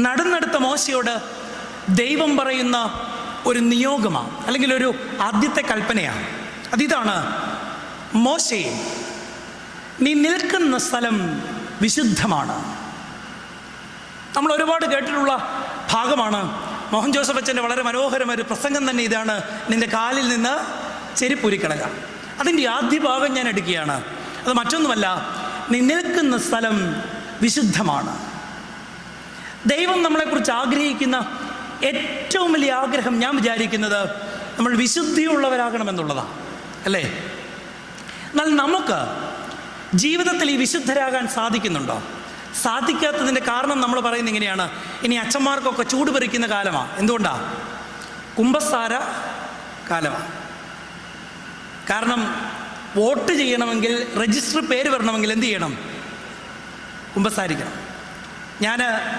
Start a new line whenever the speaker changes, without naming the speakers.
നടുന്നെടുത്ത മോശയോട് ദൈവം പറയുന്ന ഒരു നിയോഗമാണ്, അല്ലെങ്കിൽ ഒരു ആദ്യത്തെ കൽപ്പനയാണ്. അതിതാണ്: മോശേ, നീ നിൽക്കുന്ന സ്ഥലം വിശുദ്ധമാണ്. നമ്മൾ ഒരുപാട് കേട്ടിട്ടുള്ള ഭാഗമാണ്. മോഹൻ ജോസഫ് അച്ഛൻ്റെ വളരെ മനോഹരമായ ഒരു പ്രസംഗം തന്നെ ഇതാണ്: നിൻ്റെ കാലിൽ നിന്ന് ചെരുപ്പുരിക്കളക. അതിൻ്റെ ആദ്യ ഭാഗം ഞാൻ എടുക്കുകയാണ്. അത് മറ്റൊന്നുമല്ല, നീ നിൽക്കുന്ന സ്ഥലം വിശുദ്ധമാണ്. ദൈവം നമ്മളെക്കുറിച്ച് ആഗ്രഹിക്കുന്ന ഏറ്റവും വലിയ ആഗ്രഹം ഞാൻ വിചാരിക്കുന്നത് നമ്മൾ വിശുദ്ധിയുള്ളവരാകണമെന്നുള്ളതാണ്, അല്ലേ? എന്നാൽ നമുക്ക് ജീവിതത്തിൽ ഈ വിശുദ്ധരാകാൻ സാധിക്കുന്നുണ്ടോ? സാധിക്കാത്തതിൻ്റെ കാരണം നമ്മൾ പറയുന്നത് ഇങ്ങനെയാണ്: ഇനി അച്ഛന്മാർക്കൊക്കെ ചൂട് പറിക്കുന്ന കാലമാണ്. എന്തുകൊണ്ടാണ്? കുമ്പസാര കാലമാണ്. കാരണം വോട്ട് ചെയ്യണമെങ്കിൽ, രജിസ്റ്റർ പേര് വരണമെങ്കിൽ എന്ത് ചെയ്യണം? കുമ്പസാരിക്കണം. ഞാൻ